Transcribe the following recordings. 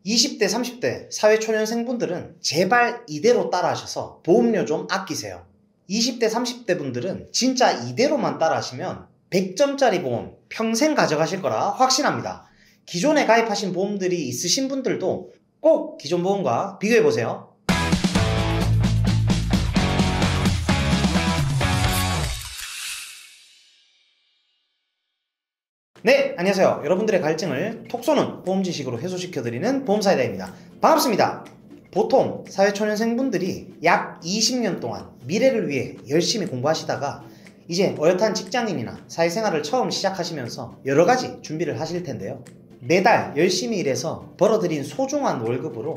20대, 30대 사회초년생분들은 제발 이대로 따라하셔서 보험료 좀 아끼세요. 20대, 30대 분들은 진짜 이대로만 따라하시면 100점짜리 보험 평생 가져가실 거라 확신합니다. 기존에 가입하신 보험들이 있으신 분들도 꼭 기존 보험과 비교해보세요. 네, 안녕하세요. 여러분들의 갈증을 톡 쏘는 보험 지식으로 해소시켜드리는 보험사이다입니다. 반갑습니다. 보통 사회초년생분들이 약 20년 동안 미래를 위해 열심히 공부하시다가 이제 어엿한 직장인이나 사회생활을 처음 시작하시면서 여러가지 준비를 하실 텐데요. 매달 열심히 일해서 벌어들인 소중한 월급으로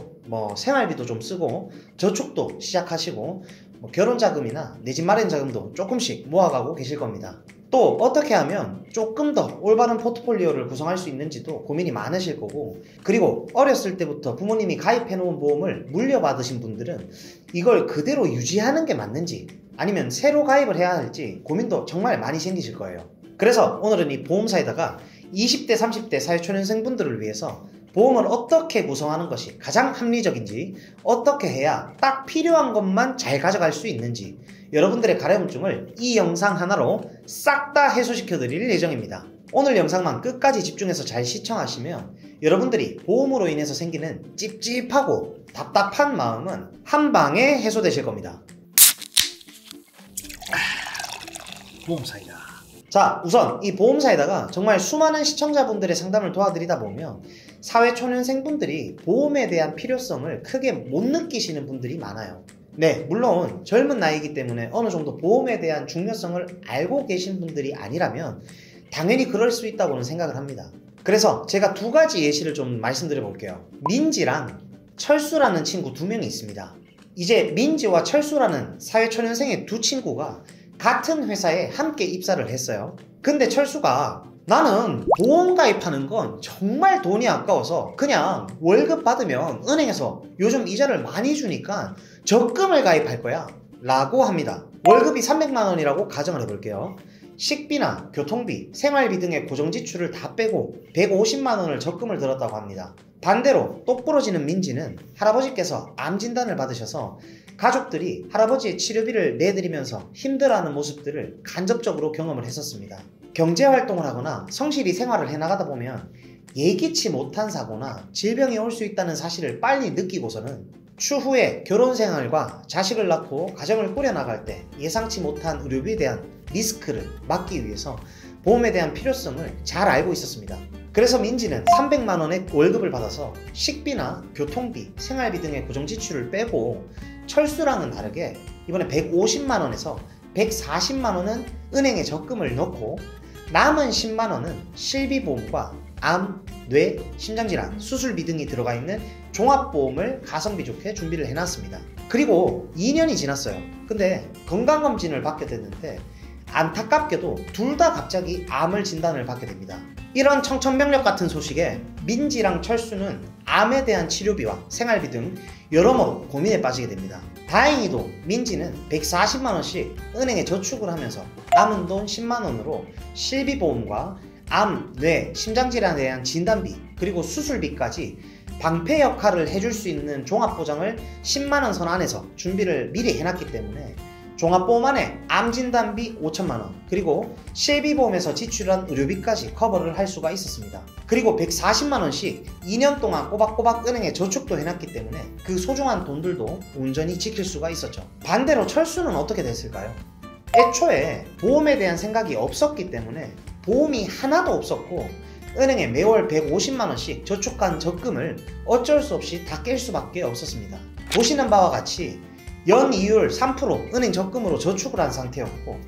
생활비도 좀 쓰고 저축도 시작하시고 결혼자금이나 내 집 마련 자금도 조금씩 모아가고 계실 겁니다. 또 어떻게 하면 조금 더 올바른 포트폴리오를 구성할 수 있는지도 고민이 많으실 거고, 그리고 어렸을 때부터 부모님이 가입해 놓은 보험을 물려받으신 분들은 이걸 그대로 유지하는 게 맞는지 아니면 새로 가입을 해야 할지 고민도 정말 많이 생기실 거예요. 그래서 오늘은 이 보험사에다가 20대 30대 사회초년생분들을 위해서 보험을 어떻게 구성하는 것이 가장 합리적인지, 어떻게 해야 딱 필요한 것만 잘 가져갈 수 있는지 여러분들의 가려움증을 이 영상 하나로 싹 다 해소시켜 드릴 예정입니다. 오늘 영상만 끝까지 집중해서 잘 시청하시면 여러분들이 보험으로 인해서 생기는 찝찝하고 답답한 마음은 한 방에 해소되실 겁니다. 보험사이다. 자, 우선 이 보험사에다가 정말 수많은 시청자분들의 상담을 도와드리다 보면 사회초년생분들이 보험에 대한 필요성을 크게 못 느끼시는 분들이 많아요. 네, 물론 젊은 나이이기 때문에 어느 정도 보험에 대한 중요성을 알고 계신 분들이 아니라면 당연히 그럴 수 있다고는 생각을 합니다. 그래서 제가 두 가지 예시를 좀 말씀드려 볼게요. 민지랑 철수라는 친구 두 명이 있습니다. 이제 민지와 철수라는 사회초년생의 두 친구가 같은 회사에 함께 입사를 했어요. 근데 철수가 나는 보험 가입하는 건 정말 돈이 아까워서 그냥 월급 받으면 은행에서 요즘 이자를 많이 주니까 적금을 가입할 거야 라고 합니다. 월급이 300만 원이라고 가정을 해볼게요. 식비나 교통비, 생활비 등의 고정지출을 다 빼고 150만 원을 적금을 들었다고 합니다. 반대로 똑부러지는 민지는 할아버지께서 암 진단을 받으셔서 가족들이 할아버지의 치료비를 내드리면서 힘들어하는 모습들을 간접적으로 경험을 했었습니다. 경제활동을 하거나 성실히 생활을 해나가다 보면 예기치 못한 사고나 질병이 올 수 있다는 사실을 빨리 느끼고서는 추후에 결혼생활과 자식을 낳고 가정을 꾸려나갈 때 예상치 못한 의료비에 대한 리스크를 막기 위해서 보험에 대한 필요성을 잘 알고 있었습니다. 그래서 민지는 300만 원의 월급을 받아서 식비나 교통비, 생활비 등의 고정지출을 빼고 철수랑은 다르게 이번에 150만 원에서 140만 원은 은행에 적금을 넣고 남은 10만 원은 실비보험과 암, 뇌, 심장질환, 수술비 등이 들어가 있는 종합보험을 가성비 좋게 준비를 해놨습니다. 그리고 2년이 지났어요. 근데 건강검진을 받게 됐는데 안타깝게도 둘 다 갑자기 암을 진단을 받게 됩니다. 이런 청천벽력 같은 소식에 민지랑 철수는 암에 대한 치료비와 생활비 등 여러모로 고민에 빠지게 됩니다. 다행히도 민지는 140만 원씩 은행에 저축을 하면서 남은 돈 10만 원으로 실비보험과 암, 뇌, 심장질환에 대한 진단비 그리고 수술비까지 방패 역할을 해줄 수 있는 종합보장을 10만 원 선 안에서 준비를 미리 해놨기 때문에 종합보험 안에 암진단비 5천만 원 그리고 실비보험에서 지출한 의료비까지 커버를 할 수가 있었습니다. 그리고 140만 원씩 2년 동안 꼬박꼬박 은행에 저축도 해놨기 때문에 그 소중한 돈들도 온전히 지킬 수가 있었죠. 반대로 철수는 어떻게 됐을까요? 애초에 보험에 대한 생각이 없었기 때문에 보험이 하나도 없었고 은행에 매월 150만 원씩 저축한 적금을 어쩔 수 없이 다 깰 수밖에 없었습니다. 보시는 바와 같이 연이율 3% 은행 적금으로 저축을 한 상태였고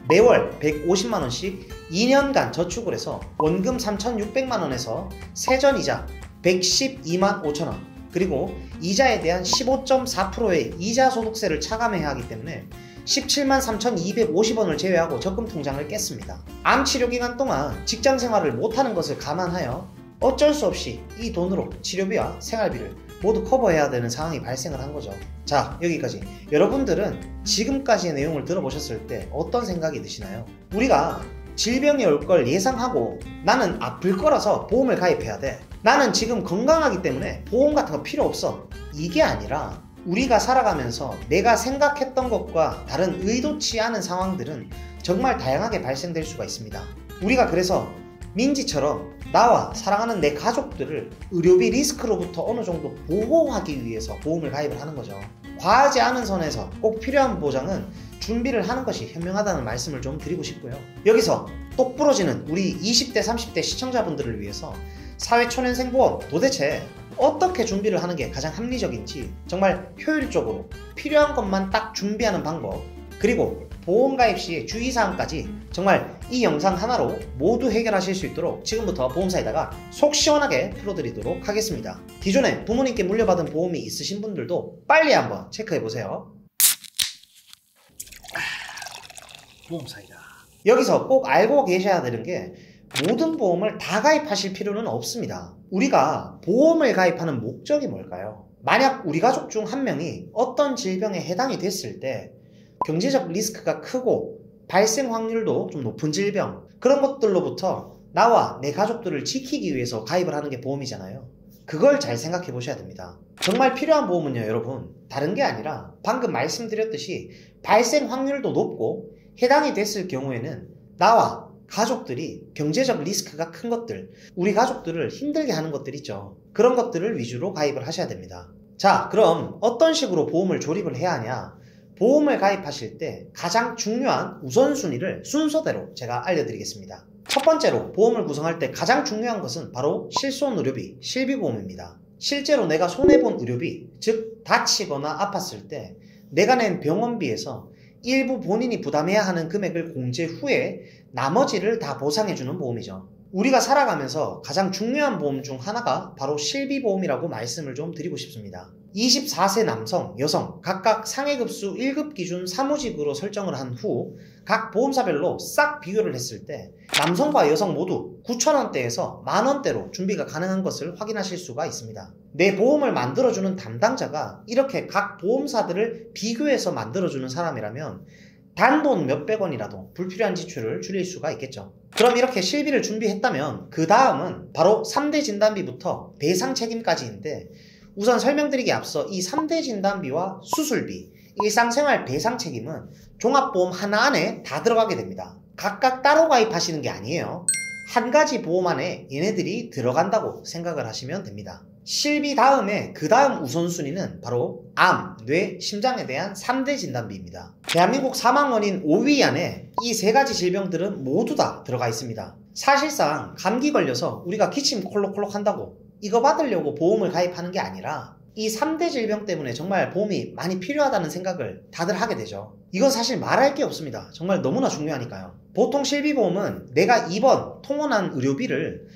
매월 150만 원씩 2년간 저축을 해서 원금 3,600만 원에서 세전이자 112만 5천 원 그리고 이자에 대한 15.4%의 이자 소득세를 차감해야 하기 때문에 17만 3,250원을 제외하고 적금 통장을 깼습니다. 암 치료 기간 동안 직장 생활을 못하는 것을 감안하여 어쩔 수 없이 이 돈으로 치료비와 생활비를 모두 커버해야 되는 상황이 발생을 한 거죠. 자, 여기까지. 여러분들은 지금까지의 내용을 들어보셨을 때 어떤 생각이 드시나요? 우리가 질병이 올 걸 예상하고 나는 아플 거라서 보험을 가입해야 돼. 나는 지금 건강하기 때문에 보험 같은 거 필요 없어. 이게 아니라 우리가 살아가면서 내가 생각했던 것과 다른 의도치 않은 상황들은 정말 다양하게 발생될 수가 있습니다. 우리가 그래서 민지처럼 나와 사랑하는 내 가족들을 의료비 리스크로부터 어느 정도 보호하기 위해서 보험을 가입을 하는 거죠. 과하지 않은 선에서 꼭 필요한 보장은 준비를 하는 것이 현명하다는 말씀을 좀 드리고 싶고요. 여기서 똑부러지는 우리 20대 30대 시청자분들을 위해서 사회초년생보험 도대체 어떻게 준비를 하는 게 가장 합리적인지, 정말 효율적으로 필요한 것만 딱 준비하는 방법, 그리고 보험 가입 시의 주의사항까지 정말 이 영상 하나로 모두 해결하실 수 있도록 지금부터 보험사에다가 속 시원하게 풀어드리도록 하겠습니다. 기존에 부모님께 물려받은 보험이 있으신 분들도 빨리 한번 체크해보세요. 보험사이다. 여기서 꼭 알고 계셔야 되는 게, 모든 보험을 다 가입하실 필요는 없습니다. 우리가 보험을 가입하는 목적이 뭘까요? 만약 우리 가족 중 한 명이 어떤 질병에 해당이 됐을 때 경제적 리스크가 크고 발생 확률도 좀 높은 질병, 그런 것들로부터 나와 내 가족들을 지키기 위해서 가입을 하는 게 보험이잖아요. 그걸 잘 생각해 보셔야 됩니다. 정말 필요한 보험은요, 여러분, 다른 게 아니라 방금 말씀드렸듯이 발생 확률도 높고 해당이 됐을 경우에는 나와 가족들이 경제적 리스크가 큰 것들, 우리 가족들을 힘들게 하는 것들 있죠. 그런 것들을 위주로 가입을 하셔야 됩니다. 자, 그럼 어떤 식으로 보험을 조립을 해야 하냐? 보험을 가입하실 때 가장 중요한 우선순위를 순서대로 제가 알려드리겠습니다. 첫 번째로 보험을 구성할 때 가장 중요한 것은 바로 실손의료비, 실비보험입니다. 실제로 내가 손해본 의료비, 즉 다치거나 아팠을 때 내가 낸 병원비에서 일부 본인이 부담해야 하는 금액을 공제 후에 나머지를 다 보상해주는 보험이죠. 우리가 살아가면서 가장 중요한 보험 중 하나가 바로 실비보험이라고 말씀을 좀 드리고 싶습니다. 24세 남성, 여성 각각 상해급수 1급 기준 사무직으로 설정을 한 후 각 보험사별로 싹 비교를 했을 때 남성과 여성 모두 9,000원대에서 만원대로 준비가 가능한 것을 확인하실 수가 있습니다. 내 보험을 만들어주는 담당자가 이렇게 각 보험사들을 비교해서 만들어주는 사람이라면 단돈 몇백 원이라도 불필요한 지출을 줄일 수가 있겠죠. 그럼 이렇게 실비를 준비했다면 그 다음은 바로 3대 진단비부터 배상 책임까지인데, 우선 설명드리기 앞서 이 3대 진단비와 수술비, 일상생활 배상 책임은 종합보험 하나 안에 다 들어가게 됩니다. 각각 따로 가입하시는 게 아니에요. 한 가지 보험 안에 얘네들이 들어간다고 생각을 하시면 됩니다. 실비 다음에 그 다음 우선순위는 바로 암, 뇌, 심장에 대한 3대 진단비입니다. 대한민국 사망원인 5위 안에 이 세 가지 질병들은 모두 다 들어가 있습니다. 사실상 감기 걸려서 우리가 기침 콜록콜록 한다고 이거 받으려고 보험을 가입하는 게 아니라 이 3대 질병 때문에 정말 보험이 많이 필요하다는 생각을 다들 하게 되죠. 이건 사실 말할 게 없습니다. 정말 너무나 중요하니까요. 보통 실비보험은 내가 입원, 통원한 의료비를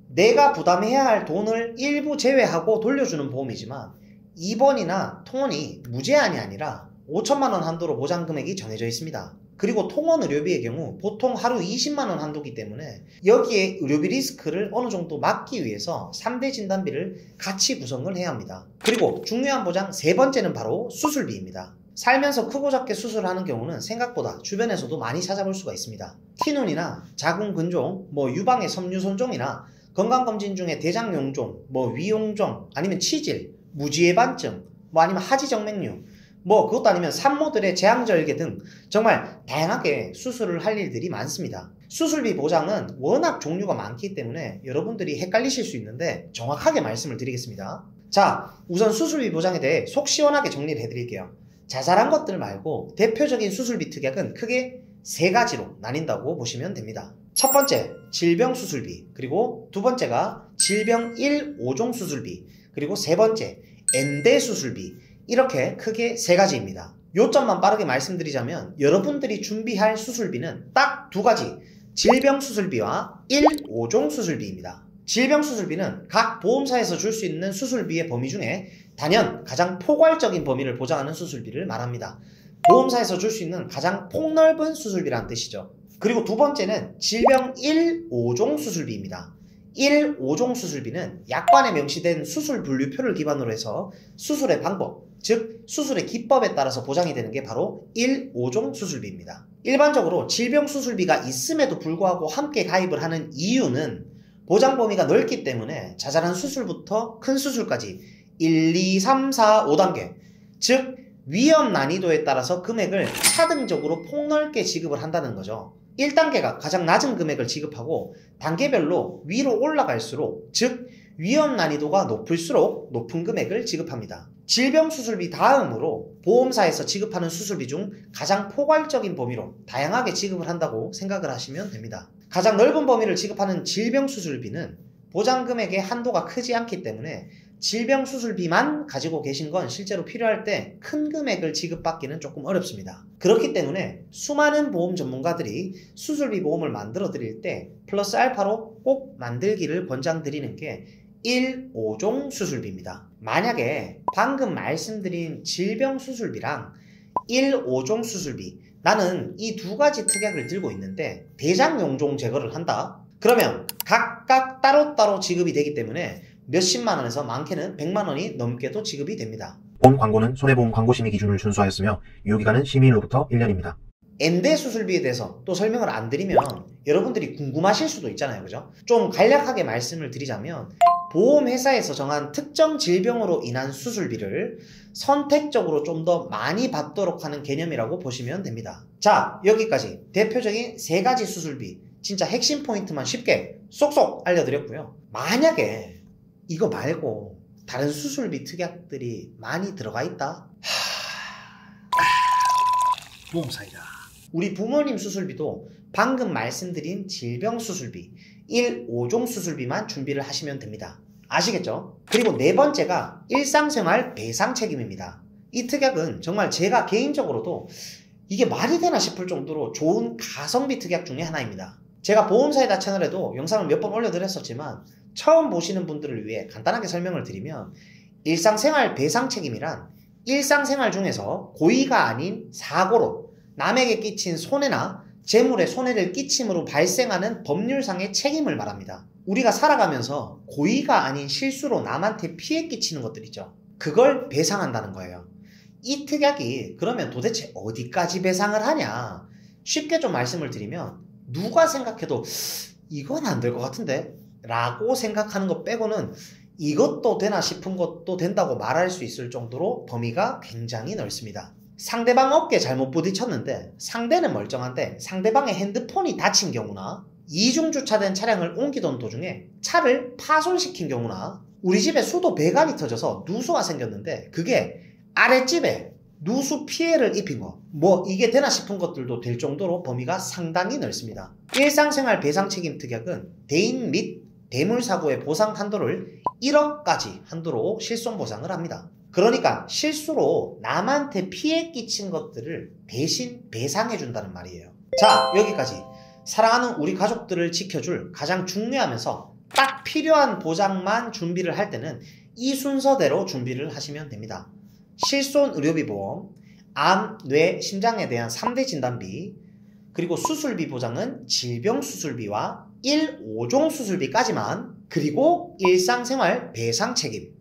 내가 부담해야 할 돈을 일부 제외하고 돌려주는 보험이지만, 입원이나 통원이 무제한이 아니라 5천만 원 한도로 보장 금액이 정해져 있습니다. 그리고 통원 의료비의 경우 보통 하루 20만 원 한도이기 때문에 여기에 의료비 리스크를 어느 정도 막기 위해서 3대 진단비를 같이 구성을 해야 합니다. 그리고 중요한 보장 세 번째는 바로 수술비입니다. 살면서 크고 작게 수술하는 경우는 생각보다 주변에서도 많이 찾아볼 수가 있습니다. 티눈이나 자궁근종, 유방의 섬유손종이나 건강검진 중에 대장용종, 위용종, 아니면 치질, 무지해반증, 아니면 하지정맥류, 그것도 아니면 산모들의 재앙절개 등 정말 다양하게 수술을 할 일들이 많습니다. 수술비 보장은 워낙 종류가 많기 때문에 여러분들이 헷갈리실 수 있는데 정확하게 말씀을 드리겠습니다. 자, 우선 수술비 보장에 대해 속 시원하게 정리를 해드릴게요. 자잘한 것들 말고 대표적인 수술비 특약은 크게 세 가지로 나뉜다고 보시면 됩니다. 첫 번째, 질병 수술비, 그리고 두 번째가 질병 1, 5종 수술비, 그리고 세 번째, 엔대 수술비, 이렇게 크게 세 가지입니다. 요점만 빠르게 말씀드리자면 여러분들이 준비할 수술비는 딱 두 가지, 질병 수술비와 1, 5종 수술비입니다. 질병 수술비는 각 보험사에서 줄 수 있는 수술비의 범위 중에 단연 가장 포괄적인 범위를 보장하는 수술비를 말합니다. 보험사에서 줄 수 있는 가장 폭넓은 수술비라는 뜻이죠. 그리고 두 번째는 질병 1, 5종 수술비입니다. 1, 5종 수술비는 약관에 명시된 수술 분류표를 기반으로 해서 수술의 방법, 즉 수술의 기법에 따라서 보장이 되는 게 바로 1, 5종 수술비입니다. 일반적으로 질병 수술비가 있음에도 불구하고 함께 가입을 하는 이유는 보장 범위가 넓기 때문에 자잘한 수술부터 큰 수술까지 1, 2, 3, 4, 5단계, 즉 위험 난이도에 따라서 금액을 차등적으로 폭넓게 지급을 한다는 거죠. 1단계가 가장 낮은 금액을 지급하고 단계별로 위로 올라갈수록, 즉 위험 난이도가 높을수록 높은 금액을 지급합니다. 질병 수술비 다음으로 보험사에서 지급하는 수술비 중 가장 포괄적인 범위로 다양하게 지급을 한다고 생각을 하시면 됩니다. 가장 넓은 범위를 지급하는 질병 수술비는 보장 금액의 한도가 크지 않기 때문에 질병 수술비만 가지고 계신 건 실제로 필요할 때 큰 금액을 지급받기는 조금 어렵습니다. 그렇기 때문에 수많은 보험 전문가들이 수술비 보험을 만들어 드릴 때 플러스 알파로 꼭 만들기를 권장드리는 게 1, 5종 수술비입니다. 만약에 방금 말씀드린 질병 수술비랑 1, 5종 수술비, 나는 이 두 가지 특약을 들고 있는데 대장 용종 제거를 한다? 그러면 각각 따로따로 지급이 되기 때문에 몇십만 원에서 많게는 100만 원이 넘게도 지급이 됩니다. 본 광고는 손해보험 광고심의 기준을 준수하였으며 유효기간은 심의일로부터 1년입니다. N대 수술비에 대해서 또 설명을 안 드리면 여러분들이 궁금하실 수도 있잖아요. 그죠? 좀 간략하게 말씀을 드리자면 보험회사에서 정한 특정 질병으로 인한 수술비를 선택적으로 좀 더 많이 받도록 하는 개념이라고 보시면 됩니다. 자, 여기까지 대표적인 세 가지 수술비, 진짜 핵심 포인트만 쉽게 쏙쏙 알려드렸고요. 만약에 이거 말고 다른 수술비 특약들이 많이 들어가 있다? 보험사이다. 우리 부모님 수술비도 방금 말씀드린 질병 수술비 1, 5종 수술비만 준비를 하시면 됩니다. 아시겠죠? 그리고 네 번째가 일상생활 배상 책임입니다. 이 특약은 정말 제가 개인적으로도 이게 말이 되나 싶을 정도로 좋은 가성비 특약 중에 하나입니다. 제가 보험사이다 채널에도 영상을 몇 번 올려드렸었지만 처음 보시는 분들을 위해 간단하게 설명을 드리면 일상생활 배상 책임이란 일상생활 중에서 고의가 아닌 사고로 남에게 끼친 손해나 재물에 손해를 끼침으로 발생하는 법률상의 책임을 말합니다. 우리가 살아가면서 고의가 아닌 실수로 남한테 피해 끼치는 것들이죠. 그걸 배상한다는 거예요. 이 특약이 그러면 도대체 어디까지 배상을 하냐? 쉽게 좀 말씀을 드리면 누가 생각해도 이건 안 될 것 같은데? 라고 생각하는 것 빼고는 이것도 되나 싶은 것도 된다고 말할 수 있을 정도로 범위가 굉장히 넓습니다. 상대방 어깨 잘못 부딪혔는데 상대는 멀쩡한데 상대방의 핸드폰이 다친 경우나 이중 주차된 차량을 옮기던 도중에 차를 파손시킨 경우나 우리 집에 수도 배관이 터져서 누수가 생겼는데 그게 아랫집에 누수 피해를 입힌 거, 뭐 이게 되나 싶은 것들도 될 정도로 범위가 상당히 넓습니다. 일상생활 배상 책임 특약은 대인 및 대물사고의 보상 한도를 1억까지 한도로 실손 보상을 합니다. 그러니까 실수로 남한테 피해 끼친 것들을 대신 배상해 준다는 말이에요. 자, 여기까지 사랑하는 우리 가족들을 지켜줄 가장 중요하면서 딱 필요한 보장만 준비를 할 때는 이 순서대로 준비를 하시면 됩니다. 실손 의료비 보험, 암, 뇌, 심장에 대한 3대 진단비, 그리고 수술비 보장은 질병 수술비와 1, 5종 수술비까지만, 그리고 일상생활 배상 책임.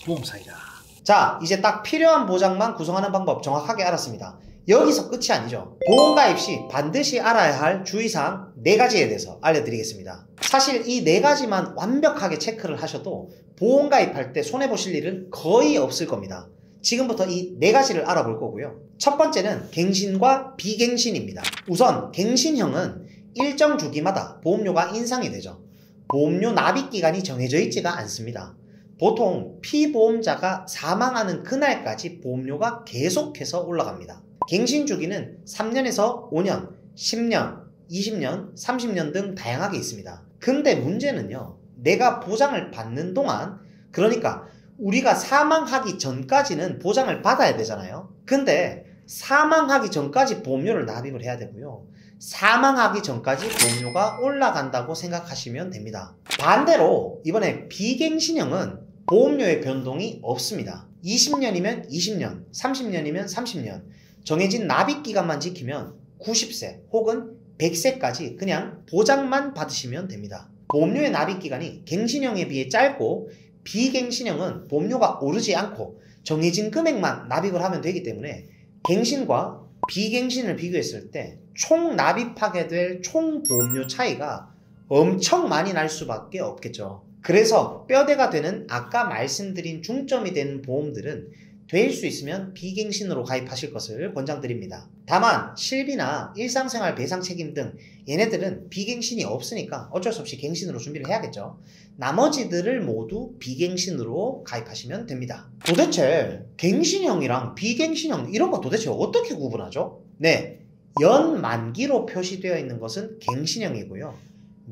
보험사이다. 자, 이제 딱 필요한 보장만 구성하는 방법 정확하게 알았습니다. 여기서 끝이 아니죠. 보험가입 시 반드시 알아야 할 주의사항 4가지에 대해서 알려드리겠습니다. 사실 이 4가지만 완벽하게 체크를 하셔도 보험가입할 때 손해보실 일은 거의 없을 겁니다. 지금부터 이 4가지를 알아볼 거고요. 첫 번째는 갱신과 비갱신입니다. 우선 갱신형은 일정 주기마다 보험료가 인상이 되죠. 보험료 납입 기간이 정해져 있지가 않습니다. 보통 피보험자가 사망하는 그날까지 보험료가 계속해서 올라갑니다. 갱신 주기는 3년에서 5년, 10년, 20년, 30년 등 다양하게 있습니다. 근데 문제는요, 내가 보장을 받는 동안, 그러니까 우리가 사망하기 전까지는 보장을 받아야 되잖아요. 근데 사망하기 전까지 보험료를 납입을 해야 되고요. 사망하기 전까지 보험료가 올라간다고 생각하시면 됩니다. 반대로 이번에 비갱신형은 보험료의 변동이 없습니다. 20년이면 20년, 30년이면 30년, 정해진 납입 기간만 지키면 90세 혹은 100세까지 그냥 보장만 받으시면 됩니다. 보험료의 납입기간이 갱신형에 비해 짧고 비갱신형은 보험료가 오르지 않고 정해진 금액만 납입을 하면 되기 때문에 갱신과 비갱신을 비교했을 때 총 납입하게 될 총 보험료 차이가 엄청 많이 날 수밖에 없겠죠. 그래서 뼈대가 되는 아까 말씀드린 중점이 되는 보험들은 될 수 있으면 비갱신으로 가입하실 것을 권장드립니다. 다만 실비나 일상생활 배상 책임 등 얘네들은 비갱신이 없으니까 어쩔 수 없이 갱신으로 준비를 해야겠죠. 나머지들을 모두 비갱신으로 가입하시면 됩니다. 도대체 갱신형이랑 비갱신형 이런 거 도대체 어떻게 구분하죠? 네, 연 만기로 표시되어 있는 것은 갱신형이고요.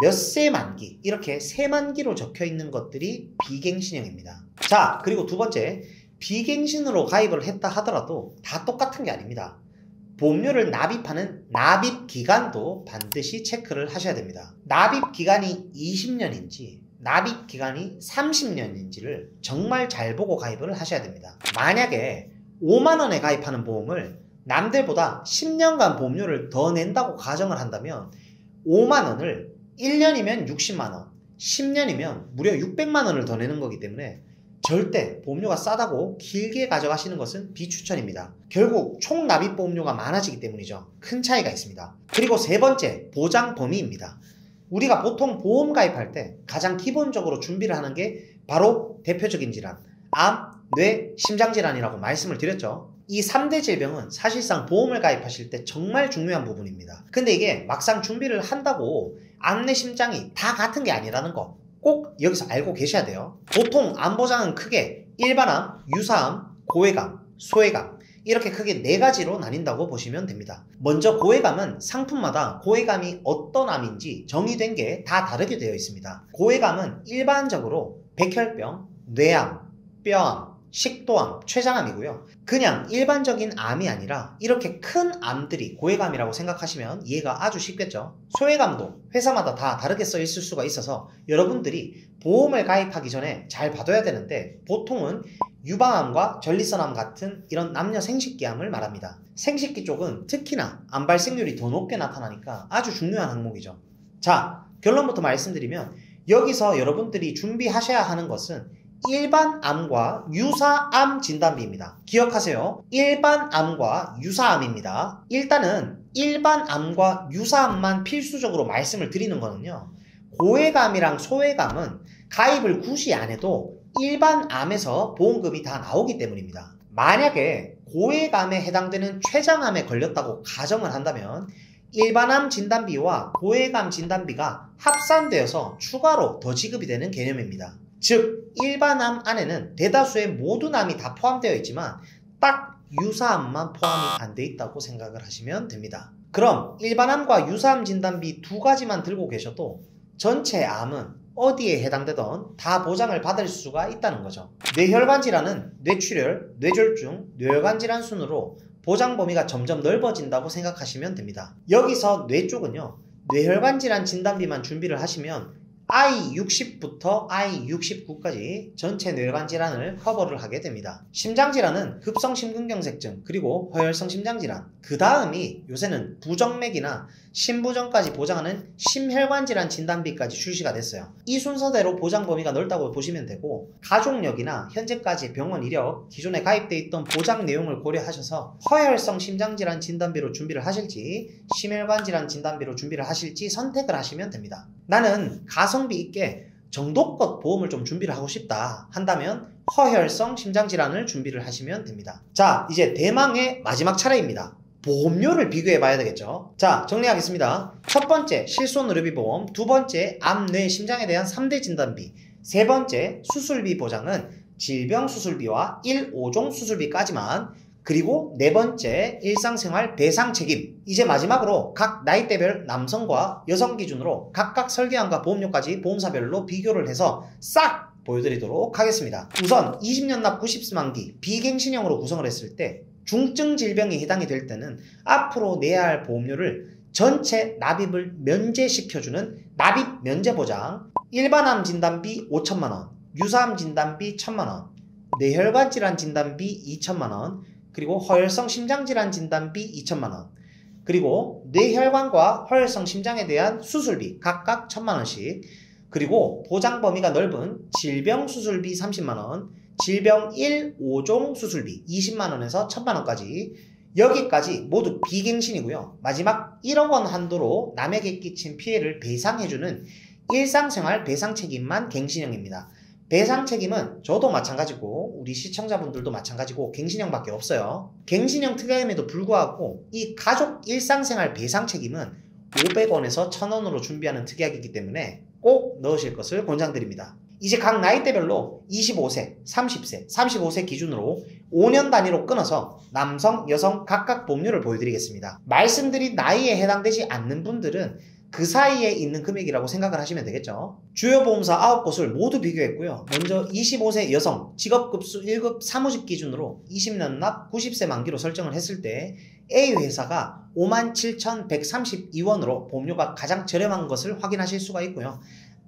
몇 세 만기, 이렇게 세 만기로 적혀 있는 것들이 비갱신형입니다. 자, 그리고 두 번째, 비갱신으로 가입을 했다 하더라도 다 똑같은 게 아닙니다. 보험료를 납입하는 납입기간도 반드시 체크를 하셔야 됩니다. 납입기간이 20년인지 납입기간이 30년인지를 정말 잘 보고 가입을 하셔야 됩니다. 만약에 5만원에 가입하는 보험을 남들보다 10년간 보험료를 더 낸다고 가정을 한다면 5만원을 1년이면 60만원, 10년이면 무려 600만원을 더 내는 거기 때문에 절대 보험료가 싸다고 길게 가져가시는 것은 비추천입니다. 결국 총 납입 보험료가 많아지기 때문이죠. 큰 차이가 있습니다. 그리고 세 번째, 보장 범위입니다. 우리가 보통 보험 가입할 때 가장 기본적으로 준비를 하는 게 바로 대표적인 질환, 암, 뇌, 심장질환이라고 말씀을 드렸죠. 이 3대 질병은 사실상 보험을 가입하실 때 정말 중요한 부분입니다. 근데 이게 막상 준비를 한다고 암, 뇌, 심장이 다 같은 게 아니라는 거 꼭 여기서 알고 계셔야 돼요. 보통 암 보장은 크게 일반암, 유사암, 고해감, 소해감 이렇게 크게 네 가지로 나뉜다고 보시면 됩니다. 먼저 고해감은 상품마다 고해감이 어떤 암인지 정의된 게 다 다르게 되어 있습니다. 고해감은 일반적으로 백혈병, 뇌암, 뼈암, 식도암, 췌장암이고요. 그냥 일반적인 암이 아니라 이렇게 큰 암들이 고해감이라고 생각하시면 이해가 아주 쉽겠죠. 소해감도 회사마다 다 다르게 써 있을 수가 있어서 여러분들이 보험을 가입하기 전에 잘 봐둬야 되는데 보통은 유방암과 전립선암 같은 이런 남녀 생식기암을 말합니다. 생식기 쪽은 특히나 암 발생률이 더 높게 나타나니까 아주 중요한 항목이죠. 자, 결론부터 말씀드리면 여기서 여러분들이 준비하셔야 하는 것은 일반 암과 유사암 진단비입니다. 기억하세요. 일반 암과 유사암입니다. 일단은 일반 암과 유사암만 필수적으로 말씀을 드리는 거는요. 고해감이랑 소해감은 가입을 굳이 안 해도 일반 암에서 보험금이 다 나오기 때문입니다. 만약에 고해감에 해당되는 췌장암에 걸렸다고 가정을 한다면 일반암 진단비와 고해감 진단비가 합산되어서 추가로 더 지급이 되는 개념입니다. 즉 일반암 안에는 대다수의 모든 암이 다 포함되어 있지만 딱 유사암만 포함이 안 돼 있다고 생각을 하시면 됩니다. 그럼 일반암과 유사암 진단비 두 가지만 들고 계셔도 전체 암은 어디에 해당되던 다 보장을 받을 수가 있다는 거죠. 뇌혈관 질환은 뇌출혈, 뇌졸중, 뇌혈관 질환 순으로 보장 범위가 점점 넓어진다고 생각하시면 됩니다. 여기서 뇌 쪽은요, 뇌혈관 질환 진단비만 준비를 하시면 I60부터 I69까지 전체 뇌혈관 질환을 커버를 하게 됩니다. 심장질환은 급성심근경색증 그리고 허혈성 심장질환, 그 다음이 요새는 부정맥이나 심부전까지 보장하는 심혈관 질환 진단비까지 출시가 됐어요. 이 순서대로 보장 범위가 넓다고 보시면 되고 가족력이나 현재까지 병원 이력, 기존에 가입돼 있던 보장 내용을 고려하셔서 허혈성 심장질환 진단비로 준비를 하실지 심혈관 질환 진단비로 준비를 하실지 선택을 하시면 됩니다. 나는 가성비 있게 정도껏 보험을 좀 준비를 하고 싶다 한다면 허혈성 심장질환을 준비를 하시면 됩니다. 자, 이제 대망의 마지막 차례입니다. 보험료를 비교해 봐야 되겠죠. 자, 정리하겠습니다. 첫 번째 실손의료비보험, 두 번째 암, 뇌, 심장에 대한 3대 진단비, 세 번째 수술비 보장은 질병수술비와 1, 5종 수술비까지만, 그리고 네 번째 일상생활 배상 책임. 이제 마지막으로 각 나이대별 남성과 여성 기준으로 각각 설계안과 보험료까지 보험사별로 비교를 해서 싹 보여드리도록 하겠습니다. 우선 20년 납 90세 만기 비갱신형으로 구성을 했을 때 중증 질병이 해당이 될 때는 앞으로 내야 할 보험료를 전체 납입을 면제시켜주는 납입 면제보장, 일반암 진단비 5천만원, 유사암 진단비 1,000만원, 뇌혈관 질환 진단비 2천만원, 그리고 허혈성 심장질환 진단비 2천만원, 그리고 뇌혈관과 허혈성 심장에 대한 수술비 각각 1,000만원씩, 그리고 보장 범위가 넓은 질병 수술비 30만원, 질병 1, 5종 수술비 20만원에서 1,000만원까지, 여기까지 모두 비갱신이고요. 마지막 1억 원 한도로 남에게 끼친 피해를 배상해주는 일상생활 배상 책임만 갱신형입니다. 배상 책임은 저도 마찬가지고 우리 시청자분들도 마찬가지고 갱신형밖에 없어요. 갱신형 특약임에도 불구하고 이 가족 일상생활 배상 책임은 500원에서 1,000원으로 준비하는 특약이기 때문에 꼭 넣으실 것을 권장드립니다. 이제 각 나이대별로 25세, 30세, 35세 기준으로 5년 단위로 끊어서 남성, 여성 각각 보험료를 보여드리겠습니다. 말씀드린 나이에 해당되지 않는 분들은 그 사이에 있는 금액이라고 생각을 하시면 되겠죠. 주요 보험사 9곳을 모두 비교했고요. 먼저 25세 여성 직업급수 1급 사무직 기준으로 20년 납 90세 만기로 설정을 했을 때 A회사가 57,132원으로 보험료가 가장 저렴한 것을 확인하실 수가 있고요.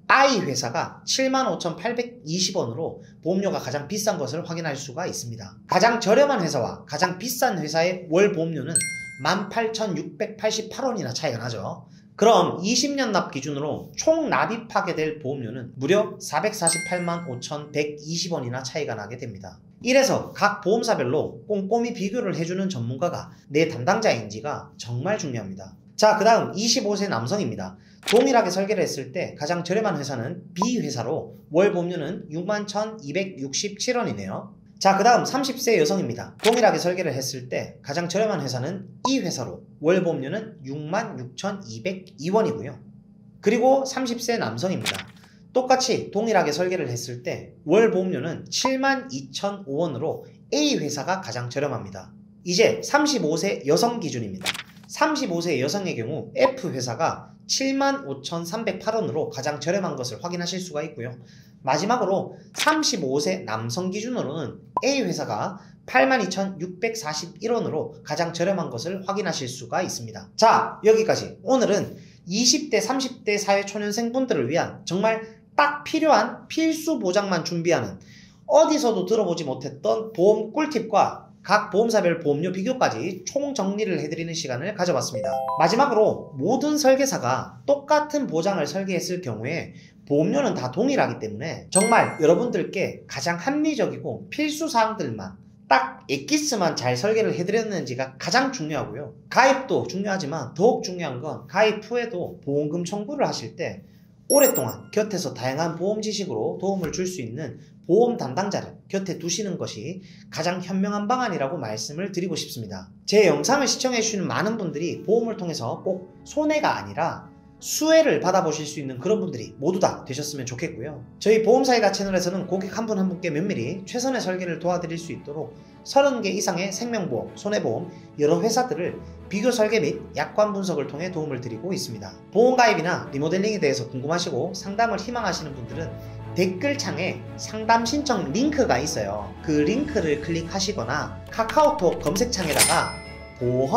I회사가 75,820원으로 보험료가 가장 비싼 것을 확인할 수가 있습니다. 가장 저렴한 회사와 가장 비싼 회사의 월 보험료는 18,688원이나 차이가 나죠. 그럼 20년 납 기준으로 총 납입하게 될 보험료는 무려 448만 5,120원이나 차이가 나게 됩니다. 이래서 각 보험사별로 꼼꼼히 비교를 해주는 전문가가 내 담당자인지가 정말 중요합니다. 자, 그 다음 25세 남성입니다. 동일하게 설계를 했을 때 가장 저렴한 회사는 B회사로 월 보험료는 61,267원이네요. 자, 그 다음 30세 여성입니다. 동일하게 설계를 했을 때 가장 저렴한 회사는 E회사로 월 보험료는 66,202원이고요. 그리고 30세 남성입니다. 똑같이 동일하게 설계를 했을 때 월 보험료는 72,005원으로 A회사가 가장 저렴합니다. 이제 35세 여성 기준입니다. 35세 여성의 경우 F회사가 75,308원으로 가장 저렴한 것을 확인하실 수가 있고요. 마지막으로 35세 남성 기준으로는 A회사가 82,641원으로 가장 저렴한 것을 확인하실 수가 있습니다. 자, 여기까지 오늘은 20대, 30대 사회초년생분들을 위한 정말 딱 필요한 필수 보장만 준비하는 어디서도 들어보지 못했던 보험 꿀팁과 각 보험사별 보험료 비교까지 총 정리를 해드리는 시간을 가져봤습니다. 마지막으로 모든 설계사가 똑같은 보장을 설계했을 경우에 보험료는 다 동일하기 때문에 정말 여러분들께 가장 합리적이고 필수 사항들만 딱 엑기스만 잘 설계를 해드렸는지가 가장 중요하고요. 가입도 중요하지만 더욱 중요한 건 가입 후에도 보험금 청구를 하실 때 오랫동안 곁에서 다양한 보험 지식으로 도움을 줄 수 있는 보험 담당자를 곁에 두시는 것이 가장 현명한 방안이라고 말씀을 드리고 싶습니다. 제 영상을 시청해주시는 많은 분들이 보험을 통해서 꼭 손해가 아니라 수혜를 받아보실 수 있는 그런 분들이 모두 다 되셨으면 좋겠고요. 저희 보험사이다 채널에서는 고객 한 분 한 분께 면밀히 최선의 설계를 도와드릴 수 있도록 30개 이상의 생명보험, 손해보험, 여러 회사들을 비교 설계 및 약관 분석을 통해 도움을 드리고 있습니다. 보험가입이나 리모델링에 대해서 궁금하시고 상담을 희망하시는 분들은 댓글창에 상담 신청 링크가 있어요. 그 링크를 클릭하시거나 카카오톡 검색창에다가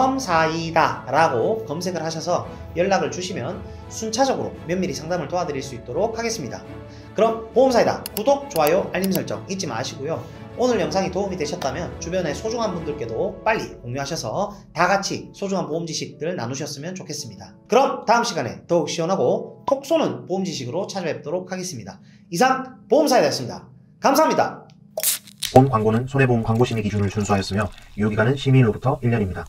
보험사이다 라고 검색을 하셔서 연락을 주시면 순차적으로 면밀히 상담을 도와드릴 수 있도록 하겠습니다. 그럼 보험사이다 구독, 좋아요, 알림 설정 잊지 마시고요. 오늘 영상이 도움이 되셨다면 주변의 소중한 분들께도 빨리 공유하셔서 다같이 소중한 보험 지식들 나누셨으면 좋겠습니다. 그럼 다음 시간에 더욱 시원하고 톡 쏘는 보험 지식으로 찾아뵙도록 하겠습니다. 이상 보험사이다였습니다. 감사합니다. 본 광고는 손해보험 광고 심의 기준을 준수하였으며 유효기간은 심의일로부터 1년입니다.